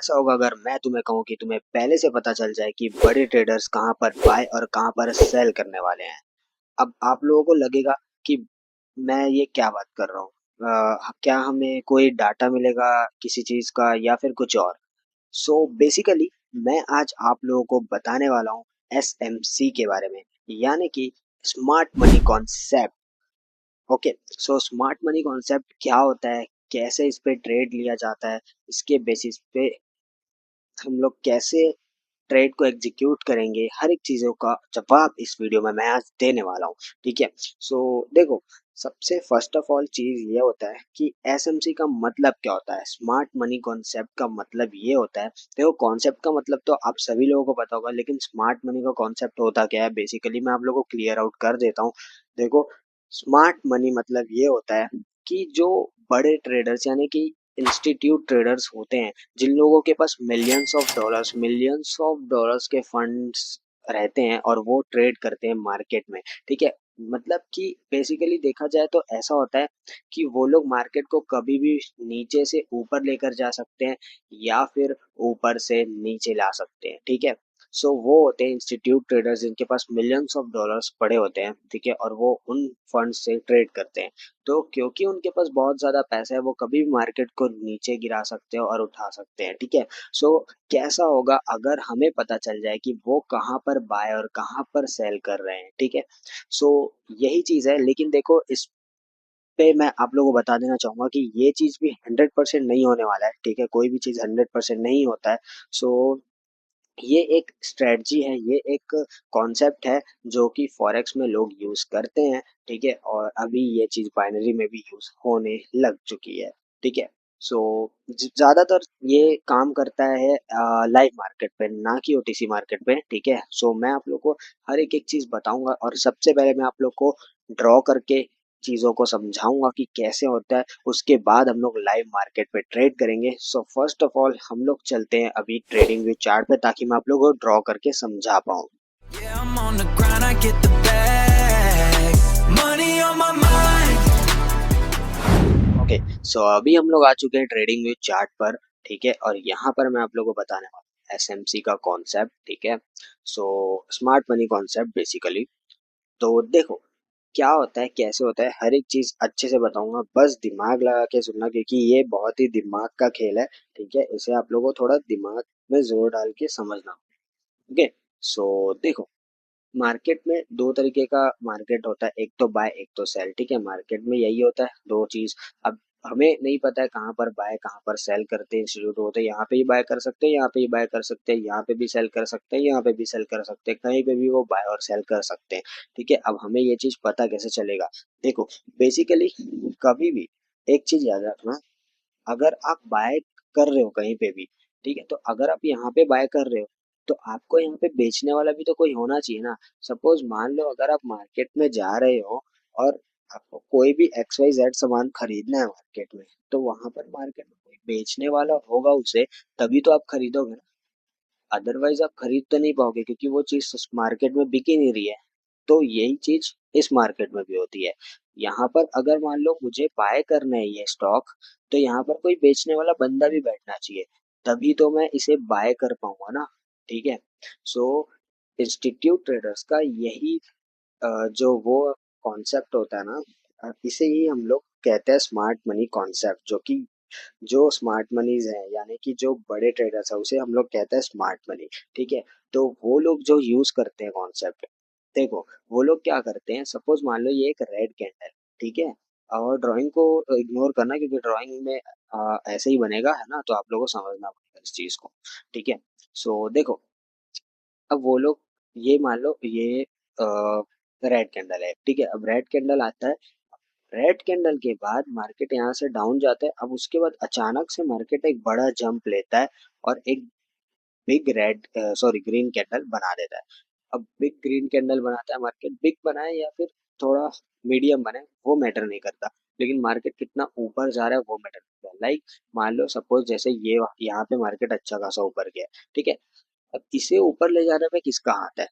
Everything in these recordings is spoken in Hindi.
कैसा होगा अगर मैं तुम्हें कहूँ कि तुम्हें पहले से पता चल जाए कि बड़े ट्रेडर्स कहाँ पर बाय और कहाँ पर सेल करने वाले हैं। अब आप लोगों को लगेगा कि मैं ये क्या बात कर रहा हूँ। क्या हमें कोई डाटा मिलेगा किसी चीज का या फिर कुछ और। सो बेसिकली मैं आज आप लोगों को बताने वाला हूँ एसएमसी के बारे में, यानी कि smart money concept. Okay, so smart money concept क्या होता है, कैसे इस पे ट्रेड लिया जाता है, इसके बेसिस पे हम लोग कैसे ट्रेड को एग्जीक्यूट करेंगे, हर एक चीज़ों का जवाब इस वीडियो में मैं आज देने वाला हूँ। ठीक है। सो देखो, सबसे फर्स्ट ऑफ ऑल चीज़ ये होता है कि एसएमसी का मतलब क्या होता है। स्मार्ट मनी कॉन्सेप्ट का मतलब ये होता है, देखो कॉन्सेप्ट का मतलब तो आप सभी लोगों को पता होगा, लेकिन स्मार्ट मनी का कॉन्सेप्ट होता क्या है बेसिकली मैं आप लोगों को क्लियर आउट कर देता हूँ। देखो, स्मार्ट मनी मतलब ये होता है कि जो बड़े ट्रेडर्स यानी कि इंस्टीट्यूट ट्रेडर्स होते हैं, जिन लोगों के पास मिलियंस ऑफ डॉलर्स के फंड्स रहते हैं और वो ट्रेड करते हैं मार्केट में। ठीक है। मतलब कि बेसिकली देखा जाए तो ऐसा होता है कि वो लोग मार्केट को कभी भी नीचे से ऊपर लेकर जा सकते हैं या फिर ऊपर से नीचे ला सकते हैं। ठीक है। सो वो होते हैं इंस्टीट्यूट ट्रेडर्स जिनके पास मिलियंस ऑफ डॉलर्स पड़े होते हैं। ठीक है। और वो उन फंड से ट्रेड करते हैं। तो क्योंकि उनके पास बहुत ज़्यादा पैसा है, वो कभी भी मार्केट को नीचे गिरा सकते हैं और उठा सकते हैं। ठीक है। सो कैसा होगा अगर हमें पता चल जाए कि वो कहाँ पर बाय और कहाँ पर सेल कर रहे हैं। ठीक है। सो यही चीज़ है, लेकिन देखो इस पे मैं आप लोगों को बता देना चाहूंगा कि ये चीज़ भी 100% नहीं होने वाला है। ठीक है। कोई भी चीज़ 100% नहीं होता है। सो ये एक स्ट्रेटजी है, ये एक कॉन्सेप्ट है जो कि फॉरेक्स में लोग यूज करते हैं। ठीक है। और अभी ये चीज बाइनरी में भी यूज होने लग चुकी है। ठीक है। सो ज्यादातर ये काम करता है लाइव मार्केट पे, ना कि ओटीसी मार्केट पे। ठीक है। सो मैं आप लोग को हर एक एक चीज बताऊंगा और सबसे पहले मैं आप लोग को ड्रॉ करके चीज़ों को समझाऊंगा कि कैसे होता है, उसके बाद हम लोग लाइव मार्केट पे ट्रेड करेंगे। सो फर्स्ट ऑफ ऑल हम लोग चलते हैं अभी ट्रेडिंग व्यू चार्ट पे, ताकि मैं आप लोगों को ड्रॉ करके समझा पाऊँ। Yeah, I'm on the grind, I get the bag. Money on my mind. Okay, so अभी हम लोग आ चुके हैं ट्रेडिंग व्यू चार्ट पर। ठीक है। और यहाँ पर मैं आप लोगों को बताने वाला हूँ एसएमसी का कॉन्सेप्ट। ठीक है। So smart money concept basically, तो देखो क्या होता है कैसे होता है, हर एक चीज अच्छे से बताऊंगा, बस दिमाग लगा के सुनना क्योंकि ये बहुत ही दिमाग का खेल है। ठीक है। इसे आप लोगों को थोड़ा दिमाग में जोर डाल के समझना। ओके। सो देखो, मार्केट में दो तरीके का मार्केट होता है, एक तो बाय एक तो सेल। ठीक है। मार्केट में यही होता है दो चीज। अब हमें नहीं पता है कहाँ पर बाय कहाँ पर सेल करते हैं इंस्टीट्यूट होते हैं, यहाँ पे ही बाय कर सकते हैं, यहाँ पे ही बाय कर सकते हैं, यहाँ पे भी सेल कर सकते हैं, यहाँ पे भी सेल कर सकते हैं, कहीं पे भी वो बाय और सेल कर सकते हैं। ठीक है। अब हमें ये चीज पता कैसे चलेगा। देखो बेसिकली कभी भी एक चीज याद रखना, अगर आप बाय कर रहे हो कहीं पे भी, ठीक है, तो अगर आप यहाँ पे बाय कर रहे हो तो आपको यहाँ पे बेचने वाला भी तो कोई होना चाहिए ना। सपोज मान लो अगर आप मार्केट में जा रहे हो और आपको कोई भी एक्स वाई जेड सामान खरीदना है मार्केट में, तो वहां पर मार्केट में कोई बेचने वाला होगा उसे, तभी तो आप खरीदोगे ना। अदरवाइज आप खरीद तो नहीं पाओगे क्योंकि वो चीज मार्केट में बिक ही नहीं रही है। तो यही चीज इस मार्केट में भी होती है। यहाँ पर अगर मान लो मुझे बाय करना है ये स्टॉक, तो यहाँ पर कोई बेचने वाला बंदा भी बैठना चाहिए, तभी तो मैं इसे बाय कर पाऊंगा ना। ठीक है। सो इंस्टीट्यूट ट्रेडर्स का यही जो वो कॉन्सेप्ट होता है ना, इसे ही हम लोग कहते हैं स्मार्ट मनी कॉन्सेप्ट। जो कि जो स्मार्ट मनीज है यानी कि जो बड़े ट्रेडर्स है उसे हम लोग कहते हैं स्मार्ट मनी। ठीक है। तो वो लोग जो यूज करते हैं कॉन्सेप्ट, देखो वो लोग क्या करते हैं, सपोज मान लो ये एक रेड कैंडल। ठीक है। और ड्राइंग को इग्नोर करना क्योंकि ड्राइंग में ऐसे ही बनेगा है ना, तो आप लोगों को समझना पड़ेगा इस चीज को। ठीक है। सो देखो, अब वो लोग ये मान लो ये रेड कैंडल है। ठीक है। अब रेड कैंडल आता है, रेड कैंडल के बाद मार्केट यहाँ से डाउन जाता है। अब उसके बाद अचानक से मार्केट एक बड़ा जंप लेता है और एक big red sorry green candle बना देता है। अब बिग ग्रीन कैंडल बनाता है मार्केट, बिग बनाए या फिर थोड़ा मीडियम बने वो मैटर नहीं करता, लेकिन मार्केट कितना ऊपर जा रहा है वो मैटर करता है। लाइक मान लो सपोज जैसे ये यहाँ पे मार्केट अच्छा खासा ऊपर गया है। ठीक है। अब इसे ऊपर ले जाने में किसका हाथ है,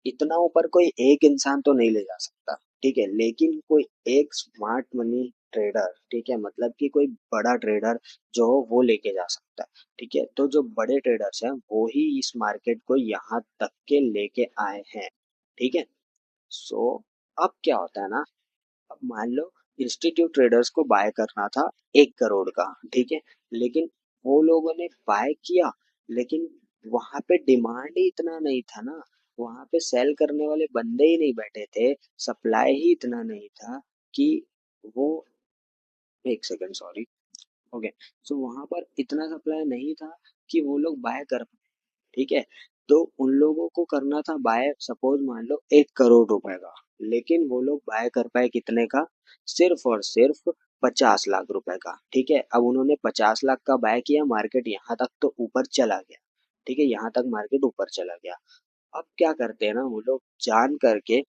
इतना ऊपर कोई एक इंसान तो नहीं ले जा सकता। ठीक है। लेकिन कोई एक स्मार्ट मनी ट्रेडर, ठीक है, मतलब कि कोई बड़ा ट्रेडर जो हो वो लेके जा सकता है, ठीक है। तो जो बड़े ट्रेडर्स हैं वो ही इस मार्केट को यहाँ तक के लेके आए हैं, ठीक है। सो अब क्या होता है ना, अब मान लो इंस्टीट्यूट ट्रेडर्स को बाय करना था 1 करोड़ का, ठीक है, लेकिन वो लोगों ने बाय किया, लेकिन वहां पे डिमांड ही इतना नहीं था ना, वहां पे सेल करने वाले बंदे ही नहीं बैठे थे, सप्लाई ही इतना नहीं था कि वो, एक सेकंड सॉरी, ओके, सो वहां पर इतना सप्लाई नहीं था कि वो लोग बाय कर, ठीक है। तो उन लोगों को करना था बाय, सपोज मान लो 1 करोड़ रुपए का, लेकिन वो लोग बाय कर पाए कितने का, सिर्फ और सिर्फ 50 लाख रुपए का, ठीक है। अब उन्होंने 50 लाख का बाय किया, मार्केट यहाँ तक तो ऊपर चला गया, ठीक है, यहाँ तक मार्केट ऊपर चला गया। अब क्या करते हैं ना वो लोग, जान करके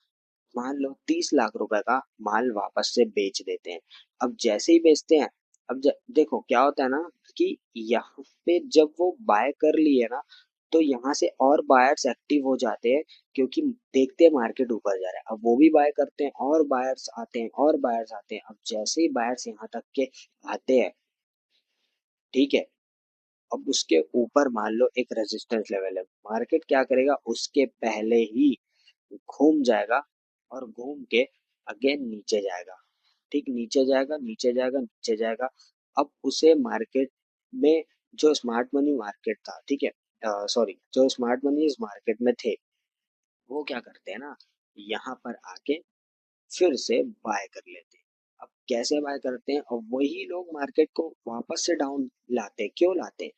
मान लो 30 लाख रुपए का माल वापस से बेच देते हैं। अब जैसे ही बेचते हैं, अब देखो क्या होता है ना, कि यहाँ पे जब वो बाय कर लिए ना, तो यहाँ से और बायर्स एक्टिव हो जाते हैं, क्योंकि देखते हैं मार्केट ऊपर जा रहा है, अब वो भी बाय करते हैं और बायर्स आते हैं और बायर्स आते हैं। अब जैसे ही बायर्स यहाँ तक के आते हैं, ठीक है, अब उसके ऊपर मान लो एक रेजिस्टेंस लेवल है, मार्केट क्या करेगा, उसके पहले ही घूम जाएगा और घूम के अगेन नीचे जाएगा, ठीक, नीचे जाएगा नीचे जाएगा नीचे जाएगा। अब उसे मार्केट में, जो स्मार्ट मनी मार्केट था, ठीक है, सॉरी, जो स्मार्ट मनी इस मार्केट में थे, वो क्या करते हैं ना, यहाँ पर आके फिर से बाय कर लेते हैं। अब कैसे बाय करते हैं, और वही लोग मार्केट को वापस से डाउन लाते हैं, क्यों लाते हैं,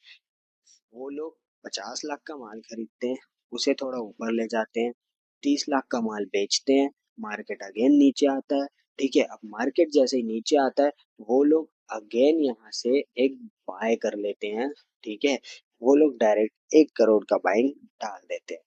वो लोग 50 लाख का माल खरीदते हैं, उसे थोड़ा ऊपर ले जाते हैं, 30 लाख का माल बेचते हैं, मार्केट अगेन नीचे आता है, ठीक है। अब मार्केट जैसे ही नीचे आता है, वो लोग अगेन यहाँ से एक बाय कर लेते हैं, ठीक है, वो लोग डायरेक्ट 1 करोड़ का बाइंग डाल देते हैं,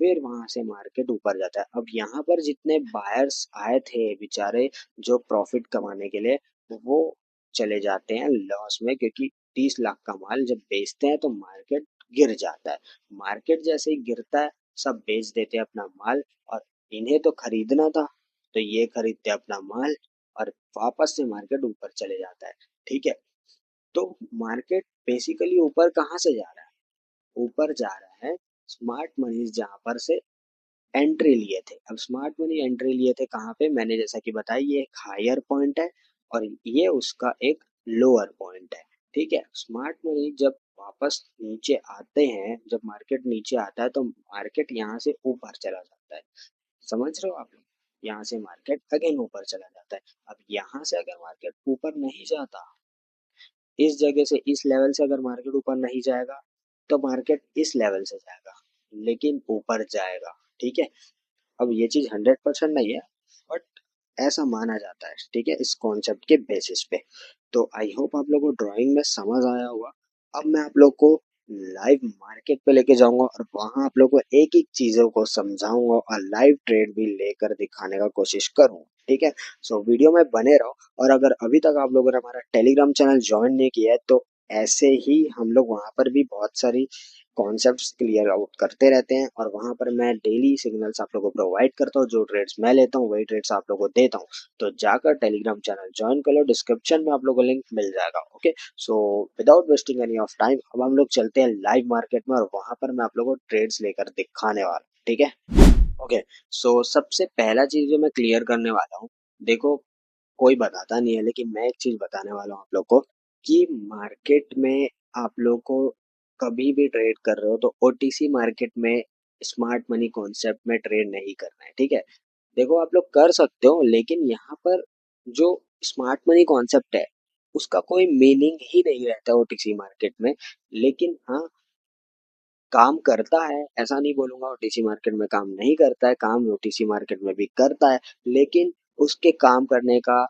फिर वहां से मार्केट ऊपर जाता है। अब यहाँ पर जितने बायर्स आए थे बेचारे, जो प्रॉफिट कमाने के लिए, वो चले जाते हैं लॉस में, क्योंकि 30 लाख का माल जब बेचते हैं तो मार्केट गिर जाता है, मार्केट जैसे ही गिरता है सब बेच देते हैं अपना माल, और इन्हें तो खरीदना था, तो ये खरीदते हैं अपना माल, और वापस से मार्केट ऊपर चले जाता है, ठीक है। तो मार्केट बेसिकली ऊपर कहाँ से जा रहा है, ऊपर जा रहा है स्मार्ट मनी जहां पर से एंट्री लिए थे। अब स्मार्ट मनी एंट्री लिए थे कहाँ पे, मैंने जैसा कि बताया, ये एक हायर पॉइंट है और ये उसका एक लोअर पॉइंट है, ठीक है। स्मार्ट मनी जब वापस नीचे आते हैं, जब मार्केट नीचे आता है, तो मार्केट यहाँ से ऊपर चला जाता है, समझ रहे हो आप लोग, यहाँ से मार्केट अगेन ऊपर चला जाता है। अब यहाँ से अगर मार्केट ऊपर नहीं जाता, इस जगह से, इस लेवल से अगर मार्केट ऊपर नहीं जाएगा, तो मार्केट इस लेवल से जाएगा, लेकिन ऊपर जाएगा, ठीक है। अब ये चीज 100% नहीं है, बट ऐसा माना जाता है, ठीक है, इस कॉन्सेप्ट के बेसिस पे। तो आई होप आप लोगों को ड्राइंग में समझ आया होगा। अब मैं आप लोग को लाइव मार्केट पे लेके जाऊंगा और वहां आप लोग को एक एक चीजों को समझाऊंगा और लाइव ट्रेड भी लेकर दिखाने का कोशिश करूंगा, ठीक है। सो वीडियो में बने रहो, और अगर अभी तक आप लोगों ने हमारा टेलीग्राम चैनल ज्वाइन नहीं किया है, तो ऐसे ही हम लोग वहां पर भी बहुत सारी कॉन्सेप्ट्स क्लियर आउट करते रहते हैं, और वहां पर मैं डेली सिग्नल्स आप लोगों को प्रोवाइड करता हूँ, जो ट्रेड्स मैं लेता हूँ वही ट्रेड्स आप लोगों को देता हूँ। तो जाकर टेलीग्राम चैनल ज्वाइन कर लो, डिस्क्रिप्शन में आप लोगों को लिंक मिल जाएगा, okay. So without wasting any of time, अब हम लोग चलते हैं लाइव मार्केट में, और वहां पर मैं आप लोगों को ट्रेड्स लेकर दिखाने वाला हूँ, ठीक है। ओके, सो सबसे पहला चीज जो मैं क्लियर करने वाला हूँ, देखो, कोई बताता नहीं है, लेकिन मैं एक चीज बताने वाला हूँ आप लोग को, कि मार्केट में आप लोग को कभी भी ट्रेड कर रहे हो तो ओटीसी मार्केट में स्मार्ट मनी कॉन्सेप्ट में ट्रेड नहीं करना है, ठीक है। देखो आप लोग कर सकते हो, लेकिन यहाँ पर जो स्मार्ट मनी कॉन्सेप्ट है, उसका कोई मीनिंग ही नहीं रहता ओटीसी मार्केट में। लेकिन हाँ, काम करता है, ऐसा नहीं बोलूंगा ओटीसी मार्केट में काम नहीं करता है, काम ओटीसी मार्केट में भी करता है, लेकिन उसके काम करने का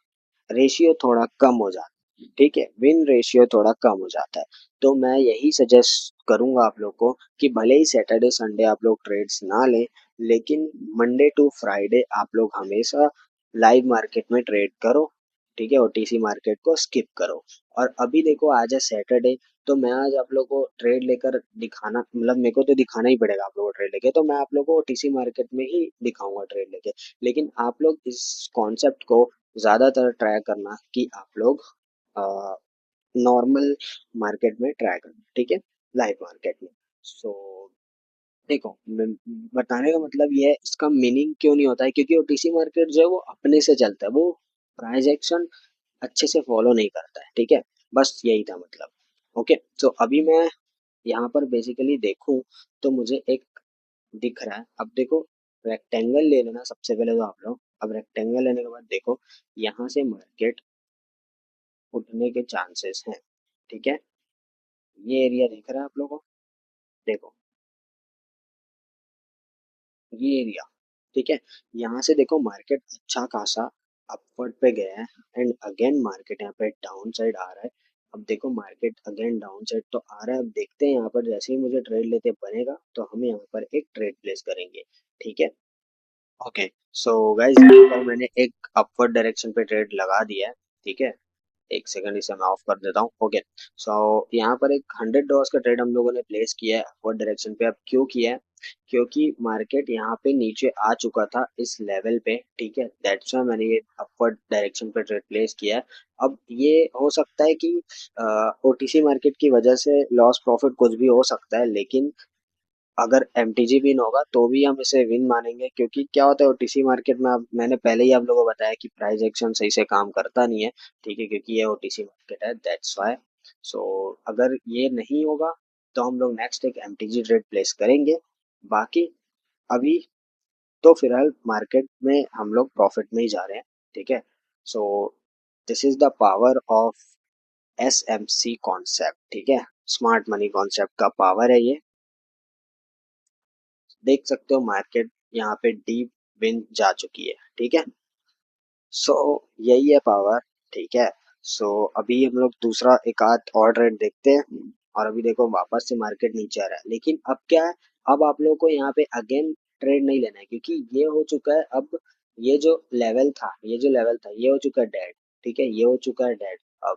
रेशियो थोड़ा कम हो जाता है, ठीक है, विन रेशियो थोड़ा कम हो जाता है। तो मैं यही सजेस्ट करूंगा आप लोग को, कि भले ही सैटरडे संडे आप लोग ट्रेड्स ना लें, लेकिन मंडे टू फ्राइडे आप लोग हमेशा लाइव मार्केट में ट्रेड करो, ठीक है, ओटीसी मार्केट को स्किप करो। और अभी देखो आज है सैटरडे, तो मैं आज आप लोगों को ट्रेड लेकर दिखाना, मतलब मेरे को तो दिखाना ही पड़ेगा आप लोगों को ट्रेड लेके, तो मैं आप लोगों को टीसी मार्केट में ही दिखाऊंगा ट्रेड लेके। लेकिन आप लोग इस कॉन्सेप्ट को ज़्यादातर ट्राई करना कि आप लोग नॉर्मल मार्केट में ट्राई करना, ठीक है, लाइव मार्केट में। सो देखो, बताने का मतलब ये है, इसका मीनिंग क्यों नहीं होता है, क्योंकि ओटीसी मार्केट जो है वो अपने से चलता है, वो प्राइस एक्शन अच्छे से फॉलो नहीं करता है, ठीक है, बस यही था मतलब। ओके, तो अभी मैं यहाँ पर बेसिकली देखूं तो मुझे एक दिख रहा है, अब देखो, रेक्टेंगल ले लेना सबसे पहले तो आप लोग। अब रेक्टेंगल लेने के बाद देखो, यहाँ से मार्केट उठने के चांसेस हैं, ठीक है, ये एरिया दिख रहा है आप लोगों को, देखो ये एरिया, ठीक है, यहाँ से देखो मार्केट अच्छा खासा अपवर्ड पे गया है, एंड अगेन मार्केट यहाँ पे डाउन साइड आ रहा है। अब देखो मार्केट अगेन डाउन साइड तो आ रहा है, अब देखते हैं यहाँ पर जैसे ही मुझे ट्रेड लेते बनेगा तो हम यहाँ पर एक ट्रेड प्लेस करेंगे, ठीक है। ओके, सो गाइस यहाँ पर मैंने एक अपवर्ड डायरेक्शन पे ट्रेड लगा दिया है, ठीक है, एक सेकंड इसे मैं ऑफ कर देता हूँ। ओके, सो यहाँ पर एक $100 का ट्रेड हम लोगों ने प्लेस किया है अपवर्ड डायरेक्शन पे। अब क्यों किया है, क्योंकि मार्केट यहाँ पे नीचे आ चुका था इस लेवल पे, ठीक है, दैट्स व्हाई मैंने ये अपवर्ड डायरेक्शन पे ट्रेड प्लेस किया है। अब ये हो सकता है कि ओटीसी मार्केट की वजह से लॉस प्रॉफिट कुछ भी हो सकता है, लेकिन अगर एमटीजी विन होगा तो भी हम इसे विन मानेंगे, क्योंकि क्या होता है ओटीसी मार्केट में, अब मैंने पहले ही आप लोगों को बताया कि प्राइस एक्शन सही से काम करता नहीं है, ठीक है, क्योंकि ये ओटीसी मार्केट है, दैट्स व्हाई। सो अगर ये नहीं होगा तो हम लोग नेक्स्ट एक एमटीजी ट्रेड प्लेस करेंगे। बाकी अभी तो फिलहाल मार्केट में हम लोग प्रॉफिट में ही जा रहे हैं, ठीक है। So this is the power of SMC concept, ठीक है, स्मार्ट मनी कॉन्सेप्ट का पावर है ये। देख सकते हो मार्केट यहाँ पे डीप विन जा चुकी है, ठीक है। सो यही है पावर, ठीक है। सो अभी हम लोग दूसरा एक आध और ट्रेड देखते हैं, और अभी देखो वापस से मार्केट नीचे आ रहा है, लेकिन अब क्या है, अब आप लोगों को यहाँ पे अगेन ट्रेड नहीं लेना है, क्योंकि ये हो चुका है अब, ये जो लेवल था, ये जो लेवल था ये हो चुका है डेड, ठीक है, ये हो चुका है डेड अब,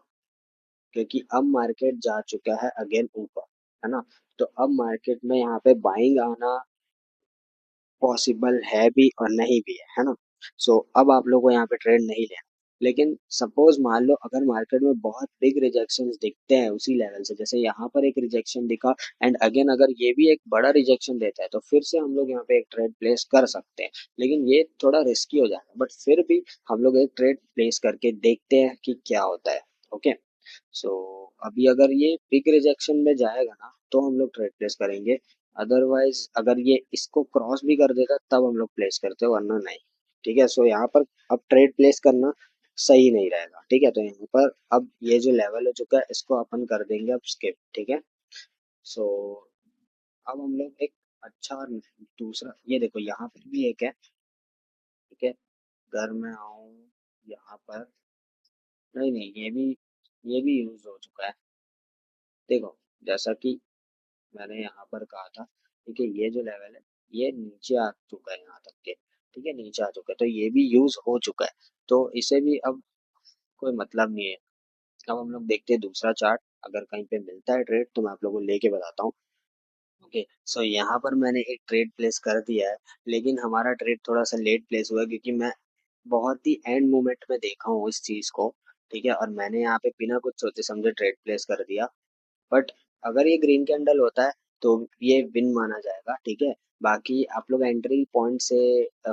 क्योंकि अब मार्केट जा चुका है अगेन ऊपर, है ना। तो अब मार्केट में यहाँ पे बाइंग आना पॉसिबल है भी और नहीं भी है ना। सो अब आप लोग को यहाँ पे ट्रेड नहीं लेना, लेकिन सपोज मान लो अगर मार्केट में बहुत बिग रिजेक्शंस दिखते हैं उसी लेवल से, जैसे यहाँ पर एक रिजेक्शन दिखा, एंड अगेन अगर ये भी एक बड़ा रिजेक्शन देता है तो फिर से हम लोग यहाँ पे एक ट्रेड प्लेस कर सकते हैं, लेकिन ये थोड़ा रिस्की हो जाएगा, बट फिर भी हम लोग एक ट्रेड प्लेस करके देखते हैं कि क्या होता है। ओके, सो अभी अगर ये बिग रिजेक्शन में जाएगा ना तो हम लोग ट्रेड प्लेस करेंगे, अदरवाइज अगर ये इसको क्रॉस भी कर देगा तब हम लोग प्लेस करते हैं, वरना नहीं, ठीक है। सो यहाँ पर अब ट्रेड प्लेस करना सही नहीं रहेगा, ठीक है, तो यहाँ पर अब ये जो लेवल हो चुका है इसको अपन कर देंगे अब स्किप, ठीक है। सो अब हम लोग एक अच्छा दूसरा, ये देखो यहाँ पर भी एक है, ठीक है, घर में आऊँ यहाँ पर, नहीं नहीं, ये भी यूज हो चुका है, देखो, जैसा कि मैंने यहाँ पर कहा था, ठीक है, ये जो लेवल है ये नीचे आ चुका है यहाँ तक के, ठीक है, नीचे आ चुका है, तो ये भी यूज हो चुका है, तो इसे भी अब कोई मतलब नहीं है। अब हम लोग देखते हैं दूसरा चार्ट, अगर कहीं पे मिलता है ट्रेड तो मैं आप लोगों को लेके बताता हूँ। ओके, सो यहाँ पर मैंने एक ट्रेड प्लेस कर दिया है, लेकिन हमारा ट्रेड थोड़ा सा लेट प्लेस हुआ है, क्योंकि मैं बहुत ही एंड मोमेंट में देखा हूँ इस चीज को, ठीक है, और मैंने यहाँ पे बिना कुछ सोचे समझे ट्रेड प्लेस कर दिया, बट अगर ये ग्रीन कैंडल होता है तो ये विन माना जाएगा, ठीक है। बाकी आप लोग एंट्री पॉइंट से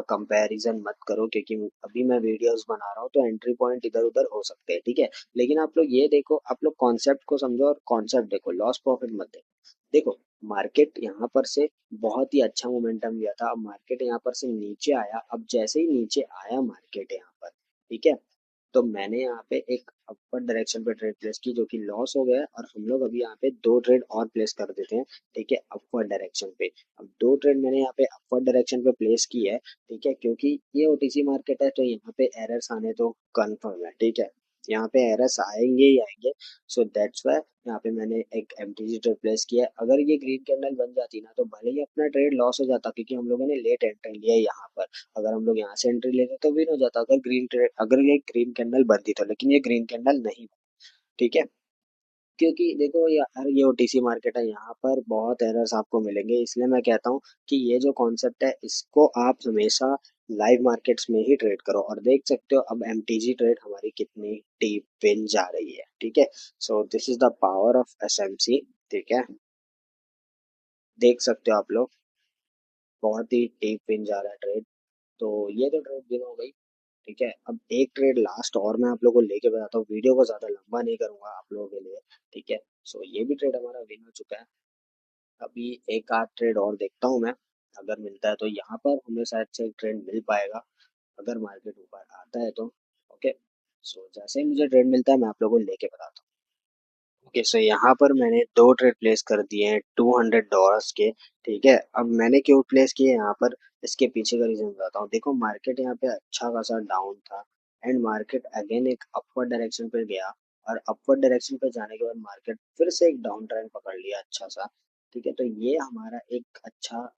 कंपैरिजन मत करो, क्योंकि अभी मैं वीडियोस बना रहा हूँ तो एंट्री पॉइंट इधर उधर हो सकते हैं, ठीक है, लेकिन आप लोग ये देखो, आप लोग कॉन्सेप्ट को समझो और कॉन्सेप्ट देखो, लॉस प्रॉफिट मत देखो। देखो मार्केट यहाँ पर से बहुत ही अच्छा मोमेंटम लिया था, अब मार्केट यहाँ पर से नीचे आया, अब जैसे ही नीचे आया मार्केट यहाँ पर, ठीक है, तो मैंने यहाँ पे एक अपर डायरेक्शन पे ट्रेड प्लेस की जो कि लॉस हो गया, और हम लोग अभी यहाँ पे दो ट्रेड और प्लेस कर देते हैं, ठीक है, अपवर्ड डायरेक्शन पे। अब दो ट्रेड मैंने यहाँ पे अपवर्ड डायरेक्शन पे प्लेस की है, ठीक है, क्योंकि ये ओटीसी मार्केट है तो यहाँ पे एरर्स आने तो कन्फर्म है, ठीक है, यहाँ पे एरर्स आएंगे ही आएंगे। सो दैट्स वाई यहाँ पे मैंने एक एमटीजी ट्रेड प्लेस किया है, अगर ये ग्रीन कैंडल बन जाती ना तो भले ही अपना ट्रेड लॉस हो जाता, क्योंकि हम लोगों ने लेट एंट्री लिया है यहाँ पर, अगर हम लोग यहाँ से एंट्री लेते तो विन हो जाता, अगर ये ग्रीन कैंडल बनती तो, लेकिन ये ग्रीन कैंडल नहीं बनी, ठीक है। क्योंकि देखो यार ये ओटीसी मार्केट है, यहाँ पर बहुत एरर्स आपको मिलेंगे, इसलिए मैं कहता हूँ कि ये जो कॉन्सेप्ट है इसको आप हमेशा लाइव मार्केट्स में ही ट्रेड करो। और देख सकते हो अब एमटीजी ट्रेड हमारी कितनी डीप विन जा रही है, ठीक है। So this is the power of SMC, ठीक है। देख सकते हो आप लोग बहुत ही डीप विन जा रहा है ट्रेड। तो ये तो ट्रेड विन हो गई, ठीक है। अब एक ट्रेड लास्ट और मैं आप लोगों को लेके बताता हूँ, वीडियो को ज्यादा लंबा नहीं करूंगा आप लोगों के लिए, ठीक है। सो ये भी ट्रेड हमारा विन हो चुका है। अभी एक आध ट्रेड और देखता हूँ मैं, अगर मिलता है तो यहाँ पर हमें शायद से एक ट्रेड मिल पाएगा, अगर मार्केट ऊपर आता है तो। ओके, सो जैसे ही मुझे ट्रेड मिलता है मैं आप लोगों को लेके बताता हूँ। ओके, सो यहाँ पर मैंने दो ट्रेड प्लेस कर दिए हैं $200 के, ठीक है। अब मैंने क्यों प्लेस किए यहाँ पर, इसके पीछे का रीजन बताता हूँ। देखो मार्केट यहाँ पे अच्छा खासा डाउन था, एंड मार्केट अगेन एक अपवर्ड डायरेक्शन पे गया, और अपवर्ड डायरेक्शन पे जाने के बाद मार्केट फिर से एक डाउन ट्रेंड पकड़ लिया अच्छा सा, ठीक है। तो ये हमारा एक अच्छा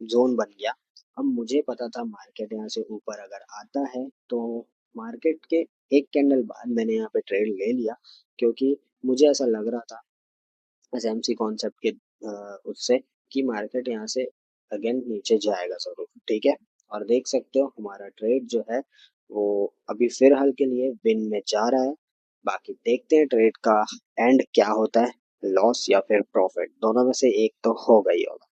जोन बन गया। अब मुझे पता था मार्केट यहाँ से ऊपर अगर आता है तो मार्केट के एक कैंडल बाद मैंने यहाँ पे ट्रेड ले लिया, क्योंकि मुझे ऐसा लग रहा था एसएमसी कॉन्सेप्ट के उससे कि मार्केट यहाँ से अगेन नीचे जाएगा जरूर, ठीक है। और देख सकते हो हमारा ट्रेड जो है वो अभी फिलहाल के लिए विन में जा रहा है। बाकी देखते हैं ट्रेड का एंड क्या होता है, लॉस या फिर प्रॉफिट, दोनों में से एक तो होगा ही होगा।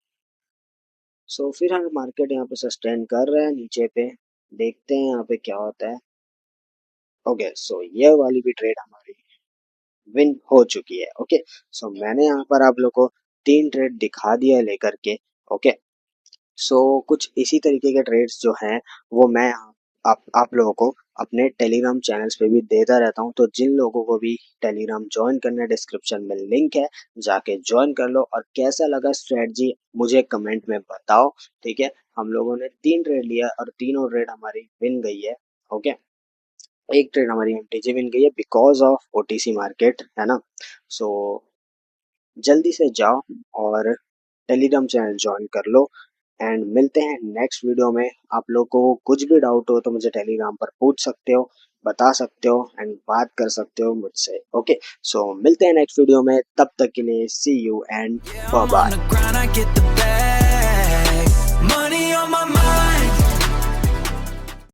सो फिर हम मार्केट यहाँ पे सस्टेन कर रहे हैं नीचे पे, देखते हैं यहाँ पे क्या होता है। ओके, सो ये वाली भी ट्रेड हमारी विन हो चुकी है। ओके, सो मैंने यहाँ पर आप लोग को तीन ट्रेड दिखा दिया है लेकर के। ओके, सो कुछ इसी तरीके के ट्रेड्स जो हैं वो मैं आप लोगों को अपने टेलीग्राम चैनल्स पे भी देता रहता हूँ। तो जिन लोगों को भी टेलीग्राम ज्वाइन करना है, डिस्क्रिप्शन में लिंक है, जाके ज्वाइन कर लो। और कैसा लगा स्ट्रेटजी मुझे कमेंट में बताओ, ठीक है। हम लोगों ने तीन ट्रेड लिया और तीनों ट्रेड हमारी विन गई है। ओके, एक ट्रेड हमारी एमटीजी विन गई है बिकॉज ऑफ ओटीसी मार्केट, है ना। सो जल्दी से जाओ और टेलीग्राम चैनल ज्वाइन कर लो, एंड मिलते हैं नेक्स्ट वीडियो में। आप लोग को कुछ भी डाउट हो तो मुझे टेलीग्राम पर पूछ सकते हो, बता सकते हो, एंड बात कर सकते हो मुझसे। ओके, सो मिलते हैं नेक्स्ट वीडियो में, तब तक के लिए see you and Yeah, bye I'm on bye. the grind, I get the bag. Money